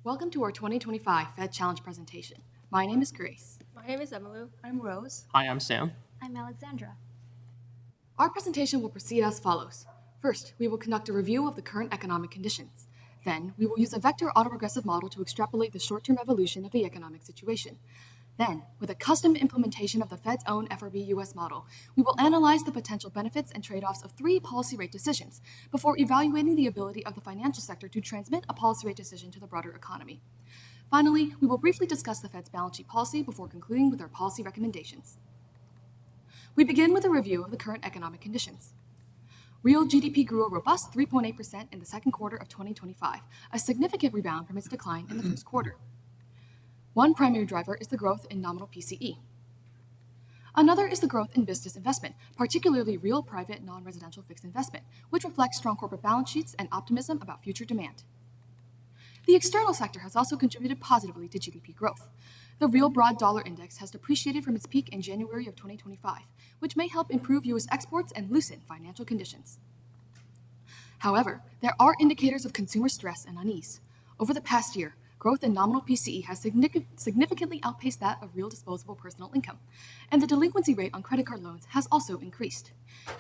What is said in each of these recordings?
Welcome to our 2025 Fed Challenge presentation. My name is Grace. My name is Emilu. I'm Rose. Hi, I'm Sam. I'm Alexandra. Our presentation will proceed as follows. First, we will conduct a review of the current economic conditions. Then, we will use a vector autoregressive model to extrapolate the short-term evolution of the economic situation. Then, with a custom implementation of the Fed's own FRB US model, we will analyze the potential benefits and trade-offs of 3 policy rate decisions before evaluating the ability of the financial sector to transmit a policy rate decision to the broader economy. Finally, we will briefly discuss the Fed's balance sheet policy before concluding with our policy recommendations. We begin with a review of the current economic conditions. Real GDP grew a robust 3.8% in the second quarter of 2025, a significant rebound from its decline in the first quarter. One primary driver is the growth in nominal PCE. Another is the growth in business investment, particularly real private non-residential fixed investment, which reflects strong corporate balance sheets and optimism about future demand. The external sector has also contributed positively to GDP growth. The real broad dollar index has depreciated from its peak in January of 2025, which may help improve U.S. exports and loosen financial conditions. However, there are indicators of consumer stress and unease. Over the past year, growth in nominal PCE has significantly outpaced that of real disposable personal income, and the delinquency rate on credit card loans has also increased.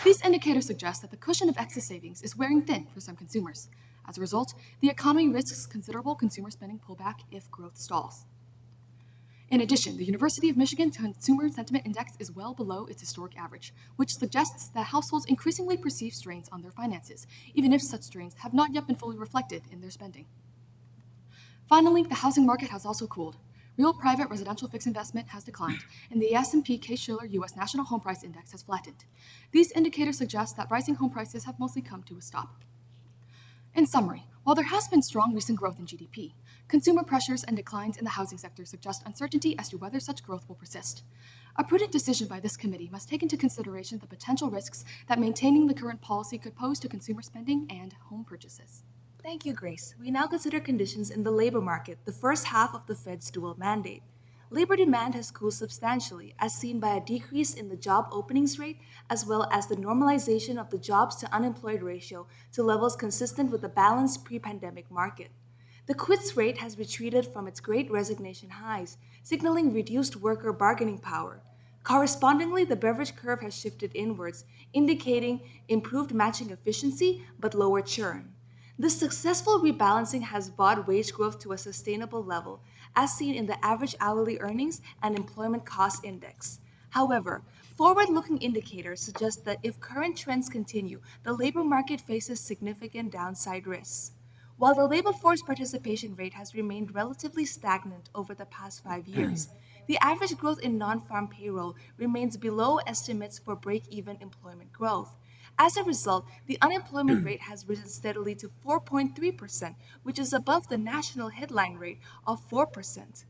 These indicators suggest that the cushion of excess savings is wearing thin for some consumers. As a result, the economy risks considerable consumer spending pullback if growth stalls. In addition, the University of Michigan Consumer Sentiment Index is well below its historic average, which suggests that households increasingly perceive strains on their finances, even if such strains have not yet been fully reflected in their spending. Finally, the housing market has also cooled. Real private residential fixed investment has declined, and the S&P Case-Shiller U.S. National Home Price Index has flattened. These indicators suggest that rising home prices have mostly come to a stop. In summary, while there has been strong recent growth in GDP, consumer pressures and declines in the housing sector suggest uncertainty as to whether such growth will persist. A prudent decision by this committee must take into consideration the potential risks that maintaining the current policy could pose to consumer spending and home purchases. Thank you, Grace. We now consider conditions in the labor market, the first half of the Fed's dual mandate. Labor demand has cooled substantially, as seen by a decrease in the job openings rate, as well as the normalization of the jobs to unemployed ratio to levels consistent with the balanced pre-pandemic market. The quits rate has retreated from its great resignation highs, signaling reduced worker bargaining power. Correspondingly, the beverage curve has shifted inwards, indicating improved matching efficiency but lower churn. This successful rebalancing has brought wage growth to a sustainable level, as seen in the average hourly earnings and employment cost index. However, forward-looking indicators suggest that if current trends continue, the labor market faces significant downside risks. While the labor force participation rate has remained relatively stagnant over the past 5 years, the average growth in non-farm payroll remains below estimates for break-even employment growth. As a result, the unemployment rate has risen steadily to 4.3%, which is above the national headline rate of 4%.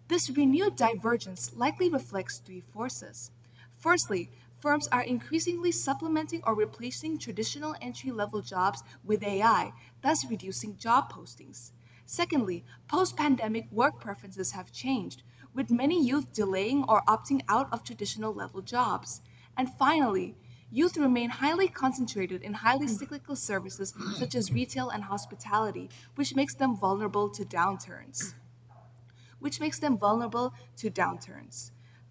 This renewed divergence likely reflects 3 forces. Firstly, firms are increasingly supplementing or replacing traditional entry-level jobs with AI, thus reducing job postings. Secondly, post-pandemic work preferences have changed, with many youth delaying or opting out of traditional level jobs. And finally, youth remain highly concentrated in highly cyclical services such as retail and hospitality, which makes them vulnerable to downturns.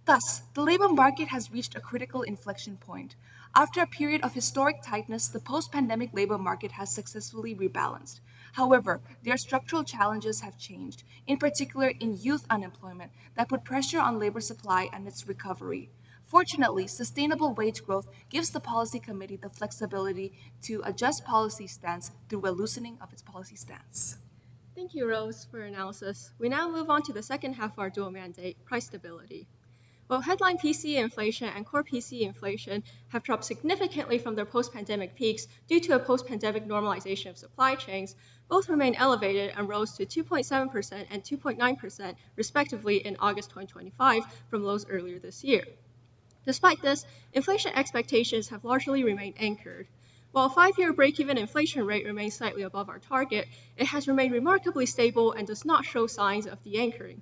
Thus, the labor market has reached a critical inflection point. After a period of historic tightness, the post-pandemic labor market has successfully rebalanced. However, their structural challenges have changed, in particular in youth unemployment, that put pressure on labor supply and its recovery. Fortunately, sustainable wage growth gives the policy committee the flexibility to adjust policy stance through a loosening of its policy stance. Thank you, Rose, for your analysis. We now move on to the second half of our dual mandate, price stability. While headline PCE inflation and core PCE inflation have dropped significantly from their post-pandemic peaks due to a post-pandemic normalization of supply chains, both remain elevated and rose to 2.7% and 2.9% respectively in August 2025 from lows earlier this year. Despite this, inflation expectations have largely remained anchored. While a 5-year break-even inflation rate remains slightly above our target, it has remained remarkably stable and does not show signs of de-anchoring.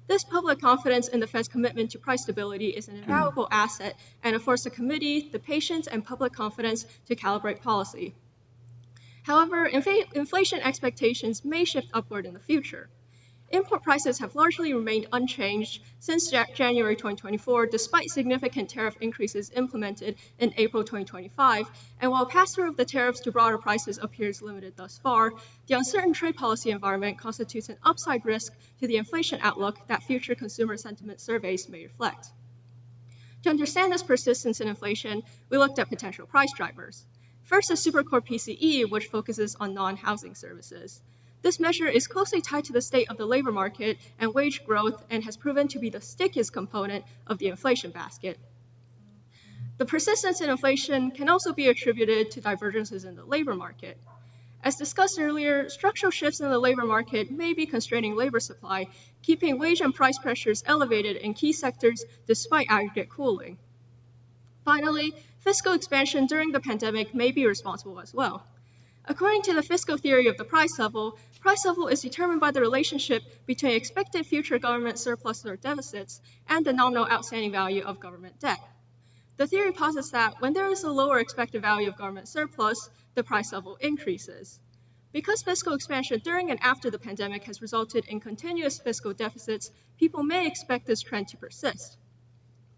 This public confidence in the Fed's commitment to price stability is an invaluable asset and affords the committee the patience and public confidence to calibrate policy. However, inflation expectations may shift upward in the future. Import prices have largely remained unchanged since January 2024, despite significant tariff increases implemented in April 2025. And while pass-through of the tariffs to broader prices appears limited thus far, the uncertain trade policy environment constitutes an upside risk to the inflation outlook that future consumer sentiment surveys may reflect. To understand this persistence in inflation, we looked at potential price drivers. First is Supercore PCE, which focuses on non-housing services. This measure is closely tied to the state of the labor market and wage growth and has proven to be the stickiest component of the inflation basket. The persistence in inflation can also be attributed to divergences in the labor market. As discussed earlier, structural shifts in the labor market may be constraining labor supply, keeping wage and price pressures elevated in key sectors despite aggregate cooling. Finally, fiscal expansion during the pandemic may be responsible as well. According to the fiscal theory of the price level is determined by the relationship between expected future government surpluses or deficits and the nominal outstanding value of government debt. The theory posits that when there is a lower expected value of government surplus, the price level increases. Because fiscal expansion during and after the pandemic has resulted in continuous fiscal deficits, people may expect this trend to persist.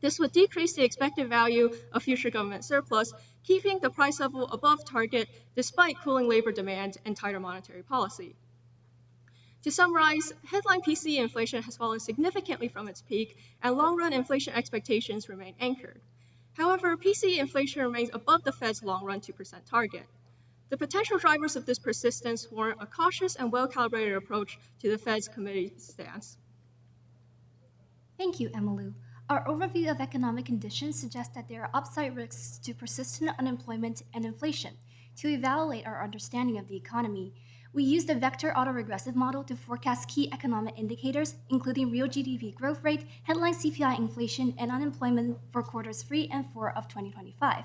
This would decrease the expected value of future government surplus, keeping the price level above target despite cooling labor demand and tighter monetary policy. To summarize, headline PCE inflation has fallen significantly from its peak, and long-run inflation expectations remain anchored. However, PCE inflation remains above the Fed's long-run 2% target. The potential drivers of this persistence warrant a cautious and well-calibrated approach to the Fed's committee stance. Thank you, Emilu. Our overview of economic conditions suggests that there are upside risks to persistent unemployment and inflation. To evaluate our understanding of the economy, we used a vector autoregressive model to forecast key economic indicators, including real GDP growth rate, headline CPI inflation, and unemployment for quarters 3 and 4 of 2025.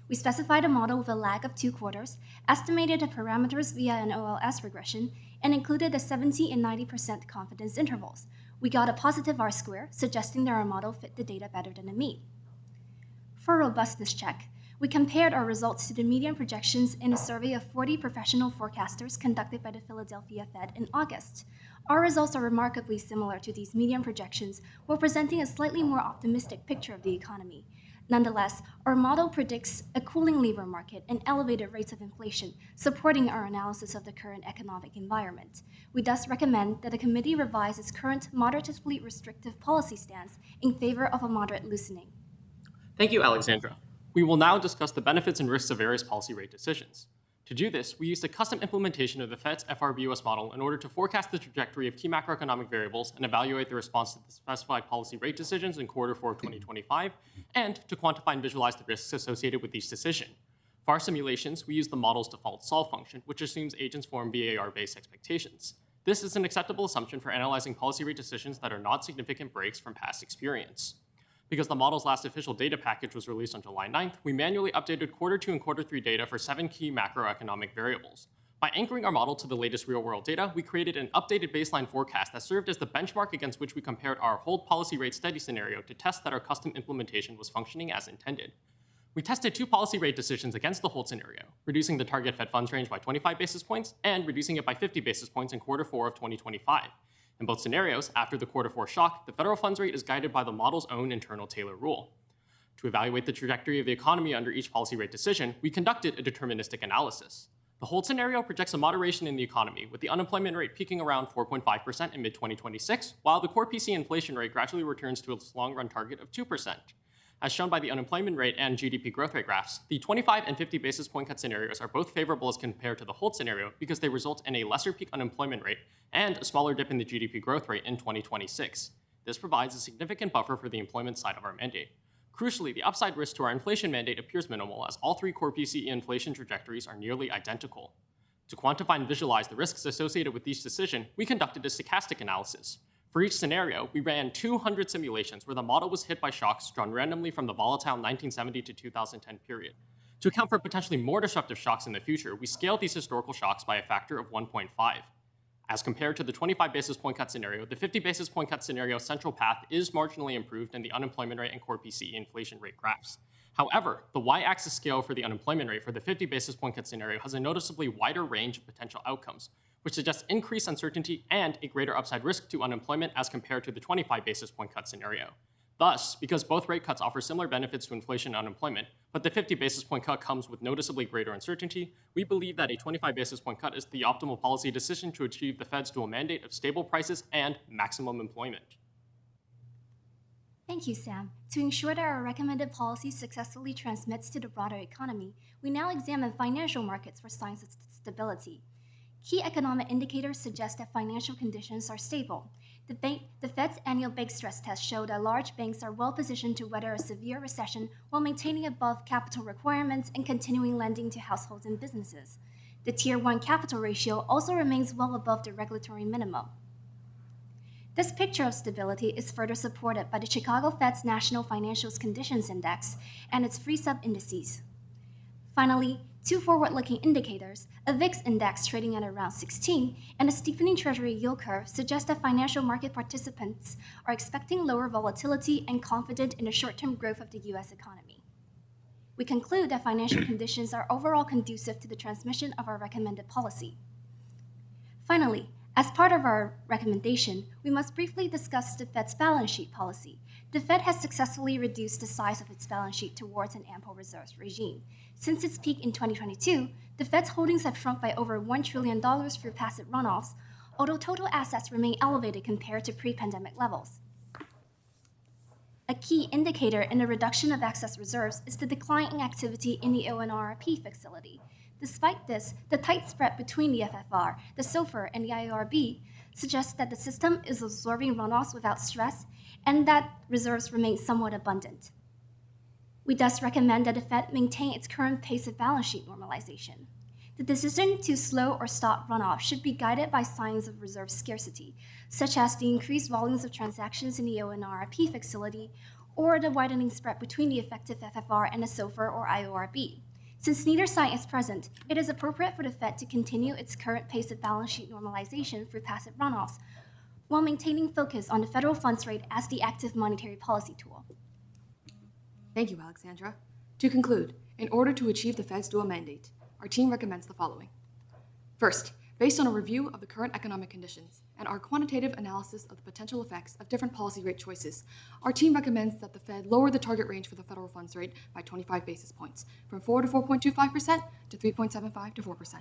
We specified a model with a lag of 2 quarters, estimated the parameters via an OLS regression, and included the 70 and 90% confidence intervals. We got a positive R-square, suggesting that our model fit the data better than the mean. For robustness check, we compared our results to the median projections in a survey of 40 professional forecasters conducted by the Philadelphia Fed in August. Our results are remarkably similar to these median projections, while presenting a slightly more optimistic picture of the economy. Nonetheless, our model predicts a cooling labor market and elevated rates of inflation, supporting our analysis of the current economic environment. We thus recommend that the committee revise its current moderately restrictive policy stance in favor of a moderate loosening. Thank you, Alexandra. We will now discuss the benefits and risks of various policy rate decisions. To do this, we used a custom implementation of the Fed's FRBOS model in order to forecast the trajectory of key macroeconomic variables and evaluate the response to the specified policy rate decisions in quarter 4 of 2025, and to quantify and visualize the risks associated with each decision. For our simulations, we used the model's default solve function, which assumes agents form VAR-based expectations. This is an acceptable assumption for analyzing policy rate decisions that are not significant breaks from past experience. Because the model's last official data package was released on July 9th, we manually updated quarter 2 and quarter 3 data for 7 key macroeconomic variables. By anchoring our model to the latest real-world data, we created an updated baseline forecast that served as the benchmark against which we compared our hold policy rate steady scenario to test that our custom implementation was functioning as intended. We tested 2 policy rate decisions against the hold scenario, reducing the target Fed funds range by 25 basis points and reducing it by 50 basis points in quarter 4 of 2025. In both scenarios, after the quarter 4 shock, the federal funds rate is guided by the model's own internal Taylor rule. To evaluate the trajectory of the economy under each policy rate decision, we conducted a deterministic analysis. The hold scenario projects a moderation in the economy, with the unemployment rate peaking around 4.5% in mid-2026, while the core PCE inflation rate gradually returns to its long-run target of 2%. As shown by the unemployment rate and GDP growth rate graphs, the 25 and 50 basis point cut scenarios are both favorable as compared to the hold scenario because they result in a lesser peak unemployment rate and a smaller dip in the GDP growth rate in 2026. This provides a significant buffer for the employment side of our mandate. Crucially, the upside risk to our inflation mandate appears minimal as all 3 core PCE inflation trajectories are nearly identical. To quantify and visualize the risks associated with each decision, we conducted a stochastic analysis. For each scenario, we ran 200 simulations where the model was hit by shocks drawn randomly from the volatile 1970 to 2010 period. To account for potentially more disruptive shocks in the future, we scaled these historical shocks by a factor of 1.5. As compared to the 25 basis point cut scenario, the 50 basis point cut scenario's central path is marginally improved in the unemployment rate and core PCE inflation rate graphs. However, the y-axis scale for the unemployment rate for the 50 basis point cut scenario has a noticeably wider range of potential outcomes, which suggests increased uncertainty and a greater upside risk to unemployment as compared to the 25 basis point cut scenario. Thus, because both rate cuts offer similar benefits to inflation and unemployment, but the 50 basis point cut comes with noticeably greater uncertainty, we believe that a 25 basis point cut is the optimal policy decision to achieve the Fed's dual mandate of stable prices and maximum employment. Thank you, Sam. To ensure that our recommended policy successfully transmits to the broader economy, we now examine financial markets for signs of stability. Key economic indicators suggest that financial conditions are stable. The Fed's annual bank stress test showed that large banks are well positioned to weather a severe recession while maintaining above capital requirements and continuing lending to households and businesses. The Tier 1 capital ratio also remains well above the regulatory minimum. This picture of stability is further supported by the Chicago Fed's National Financial Conditions Index and its free sub-indices. Finally, two forward-looking indicators, a VIX index trading at around 16 and a steepening Treasury yield curve, suggest that financial market participants are expecting lower volatility and confident in the short-term growth of the U.S. economy. We conclude that financial conditions are overall conducive to the transmission of our recommended policy. Finally, as part of our recommendation, we must briefly discuss the Fed's balance sheet policy. The Fed has successfully reduced the size of its balance sheet towards an ample reserves regime. Since its peak in 2022, the Fed's holdings have shrunk by over $1 trillion through passive runoffs, although total assets remain elevated compared to pre-pandemic levels. A key indicator in the reduction of excess reserves is the decline in activity in the ONRP facility. Despite this, the tight spread between the FFR, the SOFR, and the IORB suggests that the system is absorbing runoffs without stress and that reserves remain somewhat abundant. We thus recommend that the Fed maintain its current pace of balance sheet normalization. The decision to slow or stop runoff should be guided by signs of reserve scarcity, such as the increased volumes of transactions in the ONRP facility or the widening spread between the effective FFR and the SOFR or IORB. Since neither sign is present, it is appropriate for the Fed to continue its current pace of balance sheet normalization through passive runoffs, while maintaining focus on the federal funds rate as the active monetary policy tool. Thank you, Alexandra. To conclude, in order to achieve the Fed's dual mandate, our team recommends the following. First, based on a review of the current economic conditions and our quantitative analysis of the potential effects of different policy rate choices, our team recommends that the Fed lower the target range for the federal funds rate by 25 basis points, from 4 to 4.25% to 3.75 to 4%.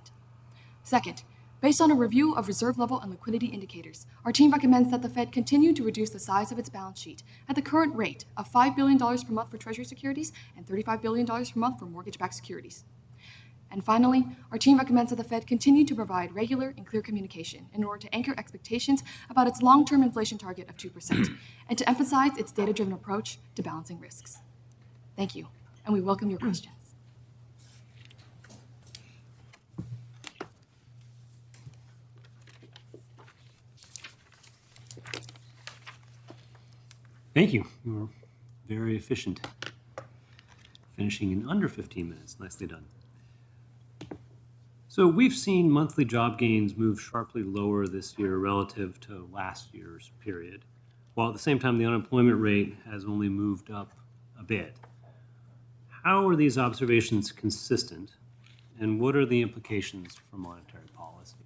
Second, based on a review of reserve level and liquidity indicators, our team recommends that the Fed continue to reduce the size of its balance sheet at the current rate of $5 billion per month for Treasury securities and $35 billion per month for mortgage-backed securities. And finally, our team recommends that the Fed continue to provide regular and clear communication in order to anchor expectations about its long-term inflation target of 2% and to emphasize its data-driven approach to balancing risks. Thank you, and we welcome your questions. Thank you. You were very efficient. Finishing in under 15 minutes. Nicely done. So we've seen monthly job gains move sharply lower this year relative to last year's period, while at the same time the unemployment rate has only moved up a bit. How are these observations consistent, and what are the implications for monetary policy?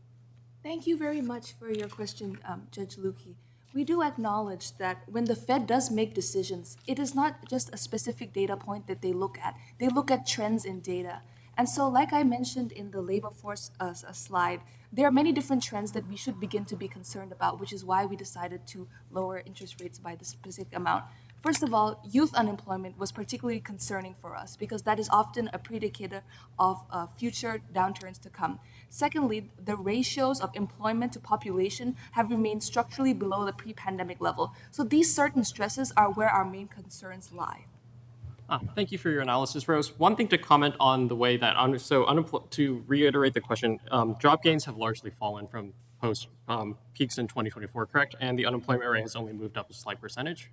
Thank you very much for your question, Judge Lukey. We do acknowledge that when the Fed does make decisions, it is not just a specific data point that they look at. They look at trends in data. And so, like I mentioned in the labor force slide, there are many different trends that we should begin to be concerned about, which is why we decided to lower interest rates by this specific amount. First of all, youth unemployment was particularly concerning for us because that is often a predicator of future downturns to come. Secondly, the ratios of employment to population have remained structurally below the pre-pandemic level. So these certain stresses are where our main concerns lie. Thank you for your analysis, Rose. One thing to comment on the way that, to reiterate the question, job gains have largely fallen from post peaks in 2024, correct? And the unemployment rate has only moved up a slight percentage.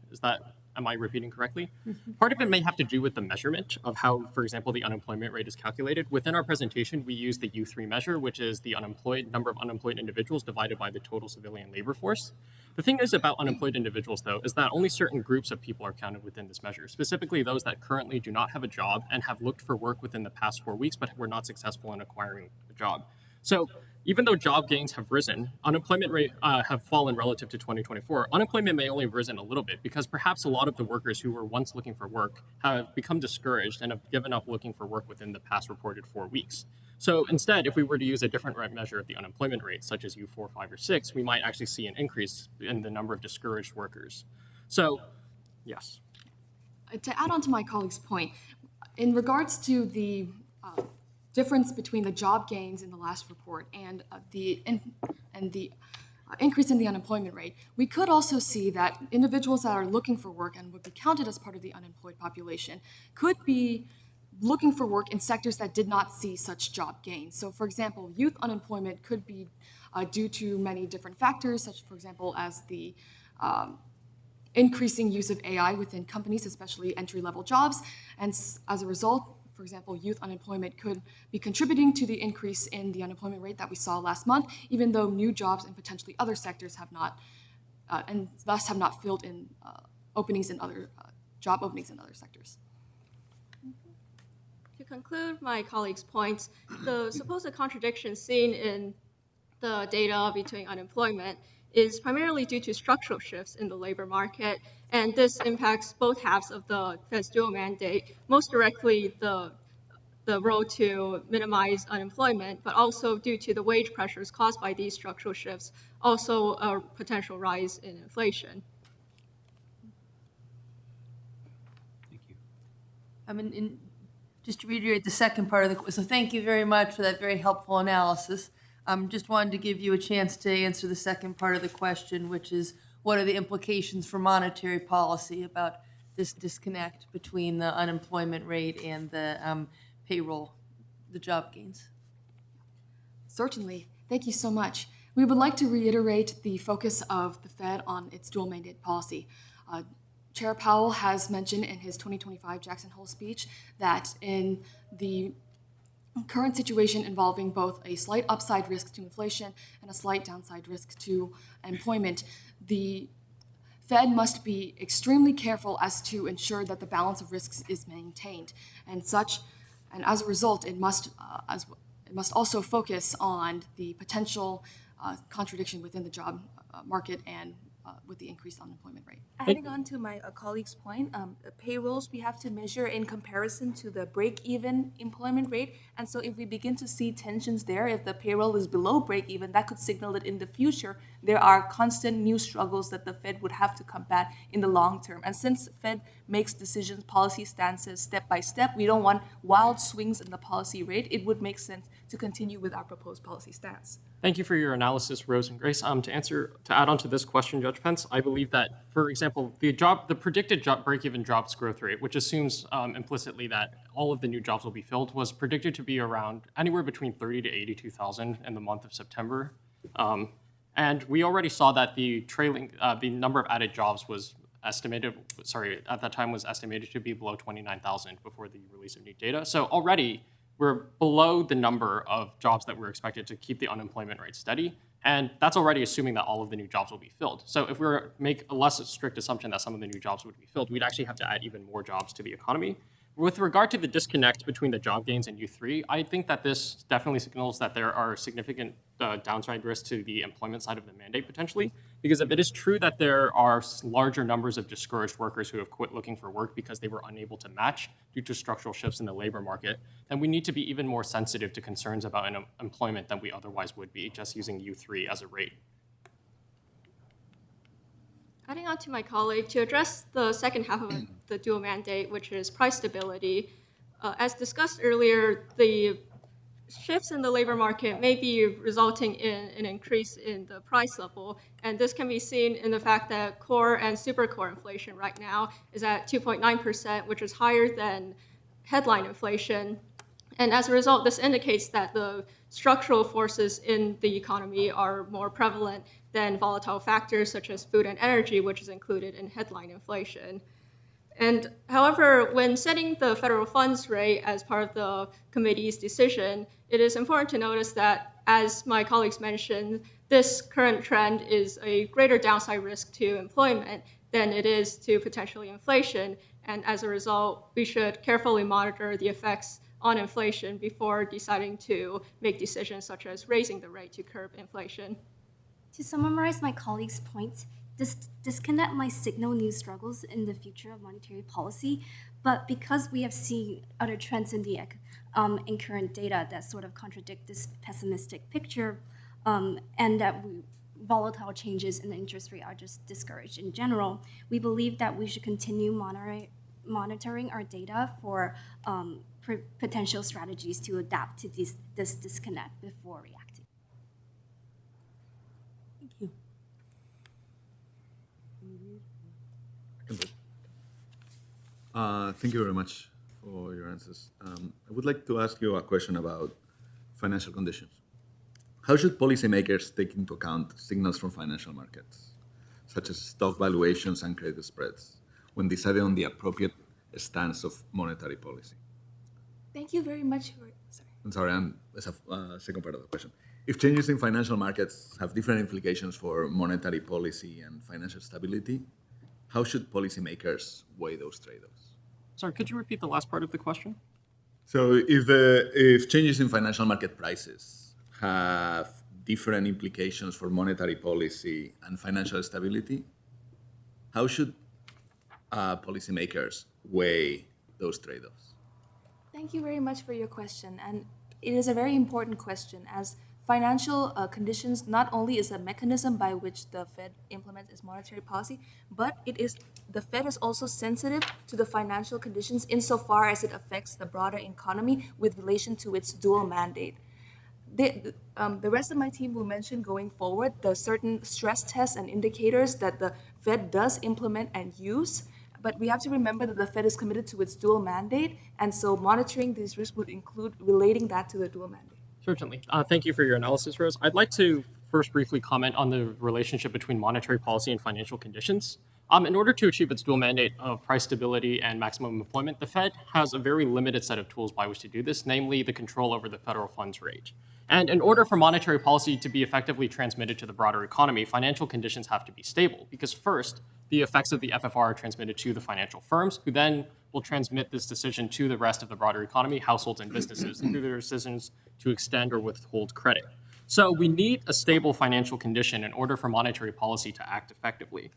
Am I repeating correctly? Mm-hmm. Part of it may have to do with the measurement of how, for example, the unemployment rate is calculated. Within our presentation, we use the U3 measure, which is the number of unemployed individuals divided by the total civilian labor force. The thing is about unemployed individuals, though, is that only certain groups of people are counted within this measure, specifically those that currently do not have a job and have looked for work within the past 4 weeks but were not successful in acquiring a job. So even though job gains have risen, unemployment rate have fallen relative to 2024. Unemployment may only have risen a little bit because perhaps a lot of the workers who were once looking for work have become discouraged and have given up looking for work within the past reported 4 weeks. So instead, if we were to use a different measure of the unemployment rate, such as U4, 5, or 6, we might actually see an increase in the number of discouraged workers. So, yes. To add on to my colleague's point, in regards to the difference between the job gains in the last report and the increase in the unemployment rate, we could also see that individuals that are looking for work and would be counted as part of the unemployed population could be looking for work in sectors that did not see such job gains. So, for example, youth unemployment could be due to many different factors, such, for example, as the increasing use of AI within companies, especially entry-level jobs. And as a result, for example, youth unemployment could be contributing to the increase in the unemployment rate that we saw last month, even though new jobs in potentially other sectors have not, and thus have not filled in openings in other job openings in other sectors. To conclude my colleague's points, the supposed contradiction seen in the data between unemployment is primarily due to structural shifts in the labor market, and this impacts both halves of the Fed's dual mandate, most directly the road to minimize unemployment, but also due to the wage pressures caused by these structural shifts, also a potential rise in inflation. Thank you. Just to reiterate the second part of the question, so thank you very much for that very helpful analysis. Just wanted to give you a chance to answer the second part of the question, which is what are the implications for monetary policy about this disconnect between the unemployment rate and the payroll, the job gains? Certainly. Thank you so much. We would like to reiterate the focus of the Fed on its dual mandate policy. Chair Powell has mentioned in his 2025 Jackson Hole speech that in the current situation involving both a slight upside risk to inflation and a slight downside risk to employment, the Fed must be extremely careful as to ensure that the balance of risks is maintained, and as a result, it must also focus on the potential contradiction within the job market and with the increased unemployment rate. Adding on to my colleague's point, payrolls we have to measure in comparison to the break-even employment rate. And so if we begin to see tensions there, if the payroll is below break-even, that could signal that in the future there are constant new struggles that the Fed would have to combat in the long term. And since Fed makes decisions, policy stances step by step, we don't want wild swings in the policy rate. It would make sense to continue with our proposed policy stance. Thank you for your analysis, Rose and Grace. To add on to this question, Judge Pence, I believe that, for example, the predicted break-even jobs growth rate, which assumes implicitly that all of the new jobs will be filled, was predicted to be around anywhere between 30 to 82,000 in the month of September. And we already saw that the number of added jobs was at that time was estimated to be below 29,000 before the release of new data. So already we're below the number of jobs that we're expected to keep the unemployment rate steady. And that's already assuming that all of the new jobs will be filled. So if we make a less strict assumption that some of the new jobs would be filled, we'd actually have to add even more jobs to the economy. With regard to the disconnect between the job gains and U3, I think that this definitely signals that there are significant downside risks to the employment side of the mandate potentially, because if it is true that there are larger numbers of discouraged workers who have quit looking for work because they were unable to match due to structural shifts in the labor market, then we need to be even more sensitive to concerns about employment than we otherwise would be just using U3 as a rate. Adding on to my colleague, to address the second half of the dual mandate, which is price stability, as discussed earlier, the shifts in the labor market may be resulting in an increase in the price level, and this can be seen in the fact that core and super core inflation right now is at 2.9%, which is higher than headline inflation. And as a result, this indicates that the structural forces in the economy are more prevalent than volatile factors such as food and energy, which is included in headline inflation. And however, when setting the federal funds rate as part of the committee's decision, it is important to notice that, as my colleagues mentioned, this current trend is a greater downside risk to employment than it is to potentially inflation. And as a result, we should carefully monitor the effects on inflation before deciding to make decisions such as raising the rate to curb inflation. To summarize my colleague's point, this disconnect might signal new struggles in the future of monetary policy, but because we have seen other trends in current data that sort of contradict this pessimistic picture, and that volatile changes in the interest rate are just discouraged in general, we believe that we should continue monitoring our data for potential strategies to adapt to this disconnect before reacting. Thank you. Thank you very much for your answers. I would like to ask you a question about financial conditions. How should policymakers take into account signals from financial markets, such as stock valuations and credit spreads, when deciding on the appropriate stance of monetary policy? Thank you very much for. Sorry. I'm sorry, there's a second part of the question. If changes in financial markets have different implications for monetary policy and financial stability, how should policymakers weigh those trade-offs? Sorry, could you repeat the last part of the question? So if changes in financial market prices have different implications for monetary policy and financial stability, how should policymakers weigh those trade-offs? Thank you very much for your question. And it is a very important question, as financial conditions not only is a mechanism by which the Fed implements its monetary policy, but the Fed is also sensitive to the financial conditions insofar as it affects the broader economy with relation to its dual mandate. The rest of my team will mention going forward the certain stress tests and indicators that the Fed does implement and use, but we have to remember that the Fed is committed to its dual mandate, and so monitoring these risks would include relating that to the dual mandate. Certainly. Thank you for your analysis, Rose. I'd like to first briefly comment on the relationship between monetary policy and financial conditions. In order to achieve its dual mandate of price stability and maximum employment, the Fed has a very limited set of tools by which to do this, namely the control over the federal funds rate. And in order for monetary policy to be effectively transmitted to the broader economy, financial conditions have to be stable, because first, the effects of the FFR are transmitted to the financial firms, who then will transmit this decision to the rest of the broader economy, households and businesses, through their decisions to extend or withhold credit. So we need a stable financial condition in order for monetary policy to act effectively.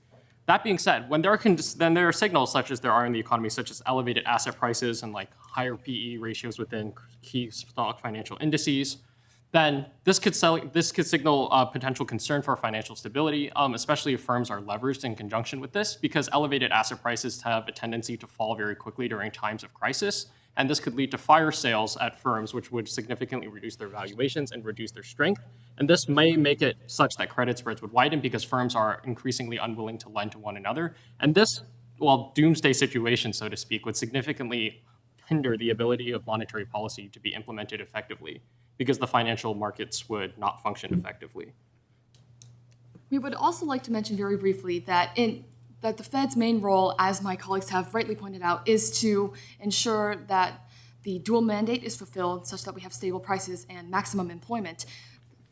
That being said, when there are signals such as there are in the economy, such as elevated asset prices and like higher PE ratios within key stock financial indices, then this could signal potential concern for financial stability, especially if firms are leveraged in conjunction with this, because elevated asset prices have a tendency to fall very quickly during times of crisis, and this could lead to fire sales at firms, which would significantly reduce their valuations and reduce their strength. And this may make it such that credit spreads would widen because firms are increasingly unwilling to lend to one another. And this, doomsday situation, so to speak, would significantly hinder the ability of monetary policy to be implemented effectively, because the financial markets would not function effectively. We would also like to mention very briefly that the Fed's main role, as my colleagues have rightly pointed out, is to ensure that the dual mandate is fulfilled such that we have stable prices and maximum employment.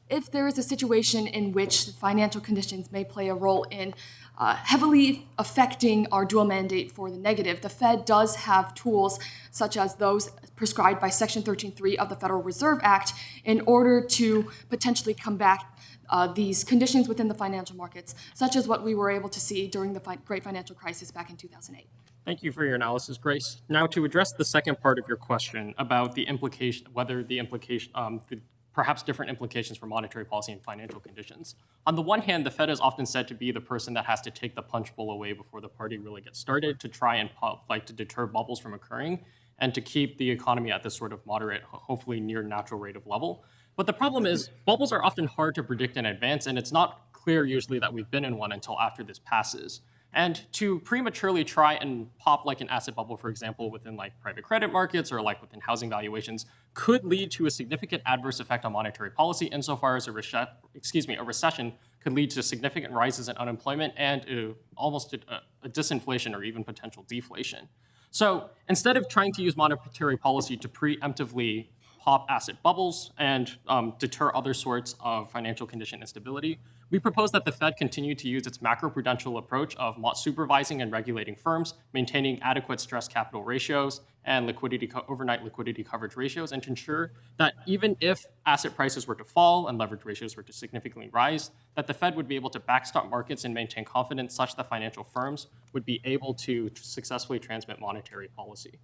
If there is a situation in which financial conditions may play a role in heavily affecting our dual mandate for the negative, the Fed does have tools such as those prescribed by Section 13.3 of the Federal Reserve Act in order to potentially combat these conditions within the financial markets, such as what we were able to see during the Great Financial Crisis back in 2008. Thank you for your analysis, Grace. Now, to address the second part of your question about the perhaps different implications for monetary policy and financial conditions. On the one hand, the Fed is often said to be the person that has to take the punch bowl away before the party really gets started to try and to deter bubbles from occurring and to keep the economy at this sort of moderate, hopefully near natural rate of level. But the problem is bubbles are often hard to predict in advance, and it's not clear usually that we've been in one until after this passes. And to prematurely try and pop like an asset bubble, for example, within like private credit markets or like within housing valuations could lead to a significant adverse effect on monetary policy insofar as a recession could lead to significant rises in unemployment and almost a disinflation or even potential deflation. So instead of trying to use monetary policy to preemptively pop asset bubbles and deter other sorts of financial condition instability, we propose that the Fed continue to use its macroprudential approach of supervising and regulating firms, maintaining adequate stress capital ratios, and overnight liquidity coverage ratios, and to ensure that even if asset prices were to fall and leverage ratios were to significantly rise, that the Fed would be able to backstop markets and maintain confidence such that financial firms would be able to successfully transmit monetary policy.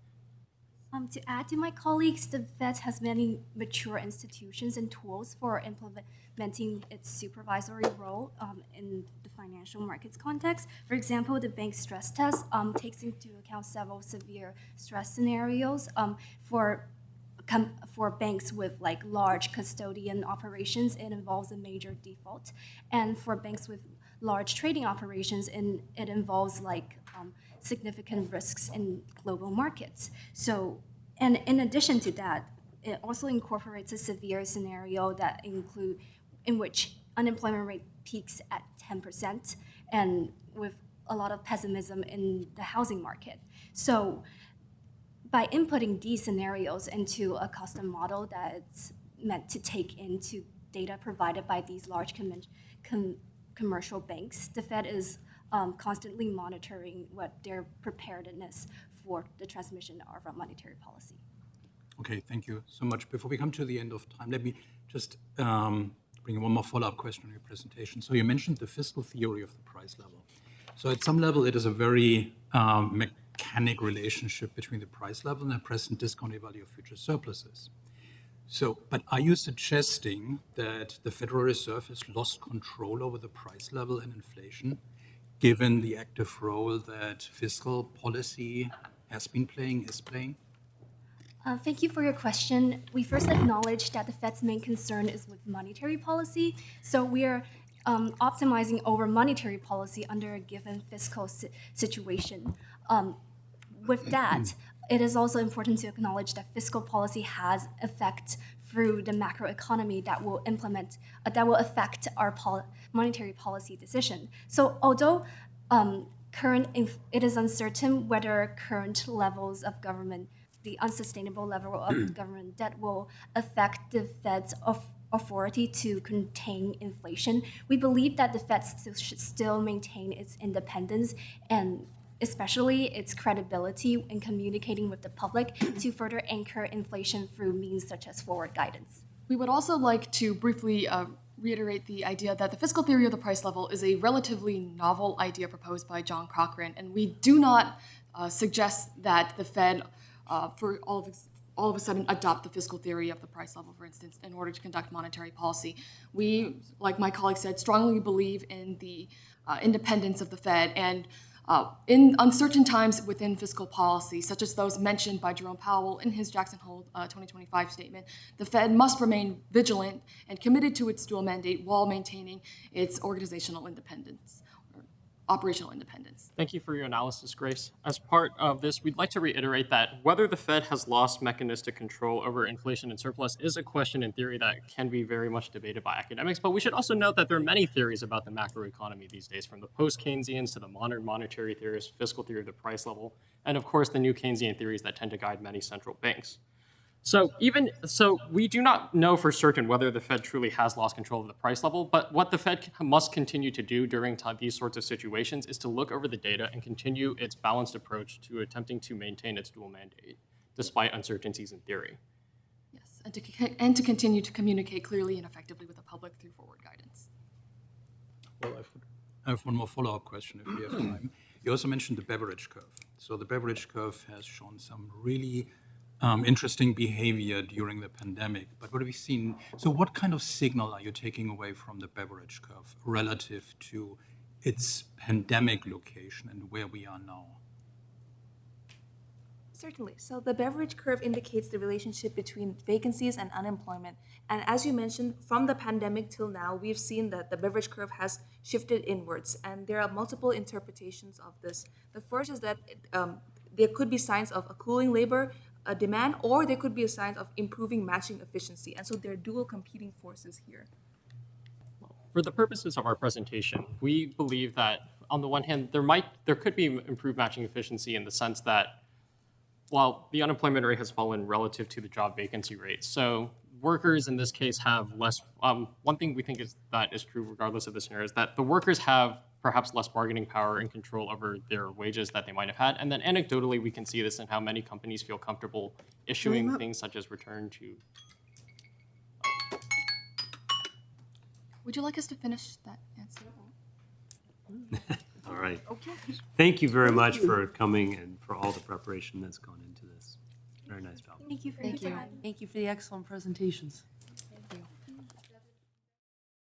To add to my colleagues, the Fed has many mature institutions and tools for implementing its supervisory role in the financial markets context. For example, the bank stress test takes into account several severe stress scenarios for banks with like large custodian operations. It involves a major default, and for banks with large trading operations, it involves like significant risks in global markets. So, and in addition to that, it also incorporates a severe scenario in which unemployment rate peaks at 10% and with a lot of pessimism in the housing market. So by inputting these scenarios into a custom model that's meant to take into data provided by these large commercial banks, the Fed is constantly monitoring what their preparedness for the transmission of our monetary policy. Okay, thank you so much. Before we come to the end of time, let me just bring one more follow-up question on your presentation. So you mentioned the fiscal theory of the price level. So at some level, it is a very mechanic relationship between the price level and the present discounted value of future surpluses. So, but are you suggesting that the Federal Reserve has lost control over the price level and inflation, given the active role that fiscal policy has been playing, is playing? Thank you for your question. We first acknowledge that the Fed's main concern is with monetary policy. So we are optimizing over monetary policy under a given fiscal situation. With that, it is also important to acknowledge that fiscal policy has effect through the macroeconomy that will affect our monetary policy decision. So although it is uncertain whether current levels of the unsustainable level of government debt will affect the Fed's authority to contain inflation, we believe that the Fed should still maintain its independence and especially its credibility in communicating with the public to further anchor inflation through means such as forward guidance. We would also like to briefly reiterate the idea that the fiscal theory of the price level is a relatively novel idea proposed by John Cochrane, and we do not suggest that the Fed, for all of a sudden, adopt the fiscal theory of the price level, for instance, in order to conduct monetary policy. We, like my colleague said, strongly believe in the independence of the Fed, and in uncertain times within fiscal policy, such as those mentioned by Jerome Powell in his Jackson Hole 2025 statement, the Fed must remain vigilant and committed to its dual mandate while maintaining its organizational independence, or operational independence. Thank you for your analysis, Grace. As part of this, we'd like to reiterate that whether the Fed has lost mechanistic control over inflation and surplus is a question in theory that can be very much debated by academics, but we should also note that there are many theories about the macroeconomy these days, from the post-Keynesians to the modern monetary theorists, fiscal theory of the price level, and of course the new Keynesian theories that tend to guide many central banks. So we do not know for certain whether the Fed truly has lost control of the price level, but what the Fed must continue to do during these sorts of situations is to look over the data and continue its balanced approach to attempting to maintain its dual mandate, despite uncertainties in theory. Yes, and to continue to communicate clearly and effectively with the public through forward guidance. Well, I have one more follow-up question if we have time. You also mentioned the beverage curve. So the beverage curve has shown some really interesting behavior during the pandemic. But what have we seen? So what kind of signal are you taking away from the beverage curve relative to its pandemic location and where we are now? Certainly. So the beverage curve indicates the relationship between vacancies and unemployment. And as you mentioned, from the pandemic till now, we've seen that the beverage curve has shifted inwards. And there are multiple interpretations of this. The first is that there could be signs of a cooling labor demand, or there could be a sign of improving matching efficiency. And so there are dual competing forces here. For the purposes of our presentation, we believe that on the one hand, there could be improved matching efficiency in the sense that while the unemployment rate has fallen relative to the job vacancy rate, so workers in this case have less. One thing we think is true regardless of the scenario is that the workers have perhaps less bargaining power and control over their wages that they might have had. And then anecdotally, we can see this in how many companies feel comfortable issuing things such as return to. Would you like us to finish that answer? All right. Thank you very much for coming and for all the preparation that's gone into this. Very nice job. Thank you for your time. Thank you for the excellent presentations.